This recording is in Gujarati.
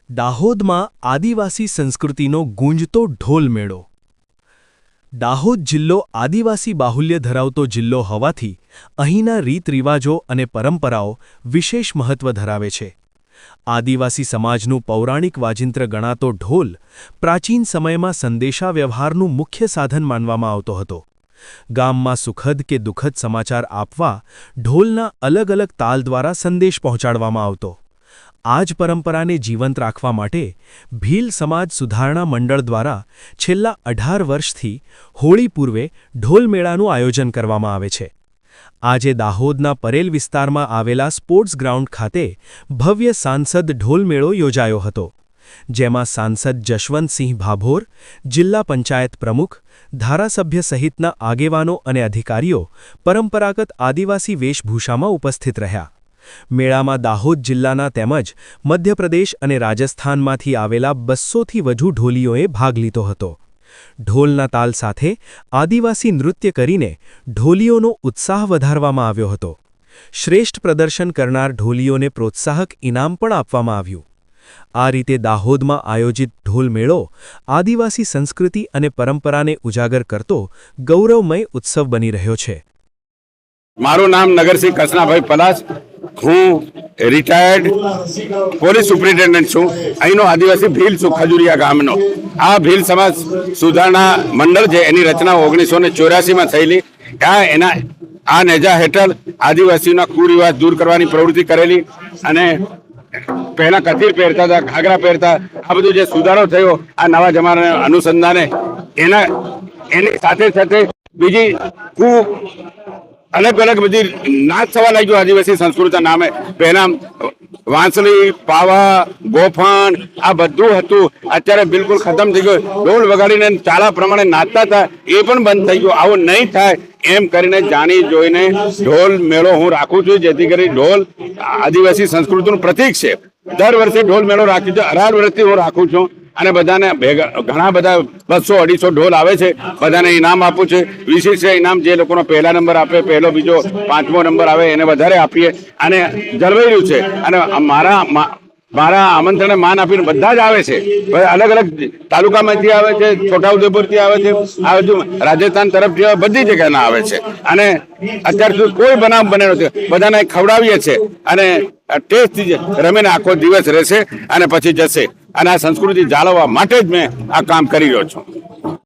દાહોદમાં આદિવાસી સંસ્કૃતિનો ગુંજતો ઢોલ મેળો। દાહોદ જિલ્લો આદિવાસી બાહુલ્ય ધરાવતો જિલ્લો હોવાથી અહીંના રીતરિવાજો અને પરંપરાઓ વિશેષ મહત્વ ધરાવે છે। આદિવાસી સમાજનું પૌરાણિક વાજિંત્ર ગણાતો ઢોલ પ્રાચીન સમયમાં સંદેશાવ્યવહારનું મુખ્ય સાધન માનવામાં આવતો હતો। ગામમાં સુખદ કે દુઃખદ સમાચાર આપવા ઢોલના અલગ અલગ તાલ દ્વારા સંદેશ પહોંચાડવામાં આવતો। આ જ પરંપરાને જીવંત રાખવા માટે ભીલ સમાજ સુધારણા મંડળ દ્વારા છેલ્લા 18 વર્ષથી હોળી પૂર્વે ઢોલ મેળાનું આયોજન કરવામાં આવે છે। આજે દાહોદના પરેલ વિસ્તારમાં આવેલા સ્પોર્ટ્સ ગ્રાઉન્ડ ખાતે ભવ્ય સાંસદ ઢોલ મેળો યોજાયો હતો, જેમાં સાંસદ જશવંતસિંહ ભાભોર, જિલ્લા પંચાયત પ્રમુખ, ધારાસભ્ય સહિતના આગેવાનો અને અધિકારીઓ પરંપરાગત આદિવાસી વેશભૂષામાં ઉપસ્થિત રહ્યા। મેળામાં દાહોદ જિલ્લાના તેમજ મધ્યપ્રદેશ અને રાજસ્થાનમાંથી આવેલા 200થી વધુ ઢોલીઓએ ભાગ લીધો હતો। ઢોલના તાલ સાથે આદિવાસી નૃત્ય કરીને ઢોલીઓનો ઉત્સાહ વધારવામાં આવ્યો હતો। શ્રેષ્ઠ પ્રદર્શન કરનાર ઢોલીઓને પ્રોત્સાહક ઇનામ પણ આપવામાં આવ્યું। આ રીતે દાહોદમાં આયોજિત ઢોલ મેળો આદિવાસી સંસ્કૃતિ અને પરંપરાને ઉજાગર કરતો ગૌરવમય ઉત્સવ બની રહ્યો છે। મારું નામ નગરસિંહ કસનાભાઈ પલાસ, હું રિટાયર્ડ પોલીસ સુપ્રિન્ટેન્ડન્ટ છું। અહીંનો આદિવાસી ભીલ છું, ખજુરિયા ગામનો। આ ભીલ સમાજ સુધારણા મંડળ છે, એની રચના 1984માં થયેલી। એના આ નેજા હેઠળ આદિવાસીઓના કુરિવાજ દૂર કરવાની પ્રવૃત્તિ કરેલી અને પહેલા કથીર પહેરતા હતા, ઘાઘરા પહેરતા, આ બધું જે સુધારો થયો આ નવા જમાનાના અનુસંધાને એની સાથે સાથે બીજી અલગ અલગ બધી નાચ થવા લાગ્યો આદિવાસી સંસ્કૃતિના નામે। પહેલા વાંસળી, પાવા, ગોફણ આ બધું હતું, અત્યારે બિલકુલ ખતમ થઈ ગયું। ઢોલ વગાડીને ચાલા પ્રમાણે નાચતા હતા, એ પણ બંધ થઈ ગયું। આવું નહીં થાય એમ કરીને જાણી જોઈને ઢોલ મેળો હું રાખું છું, જેથી કરી ઢોલ આદિવાસી સંસ્કૃતિનું પ્રતીક છે। દર વર્ષે ઢોલ મેળો રાખું છું, 18 વર્ષથી હું રાખું છું અને બધાને ઘણા બધા 200-250 ઢોલ આવે છે, બધાને ઇનામ આપું છે। વિશેષ ઇનામ જે લોકોનો પહેલા નંબર આપે, પહેલો, બીજો, 5મો નંબર આવે એને વધારે આપીએ અને જળવાઈ રહ્યું છે। અને મારા આમંત્રણને માન આપીને બધા જ આવે છે, અલગ અલગ તાલુકામાંથી આવે છે, છોટાઉદેપુરથી આવે છે, આ બાજુ રાજસ્થાન તરફથી આવે, બધી જગ્યાના આવે છે। અને અત્યાર સુધી કોઈ બનાવ બનેલો નથી, બધાને ખવડાવીએ છીએ અને ટેસ્ટ રમીને આખો દિવસ રહેશે અને પછી જશે। અને આ સંસ્કૃતિ જાળવવા માટે જ મેં આ કામ કરી રહ્યો છું।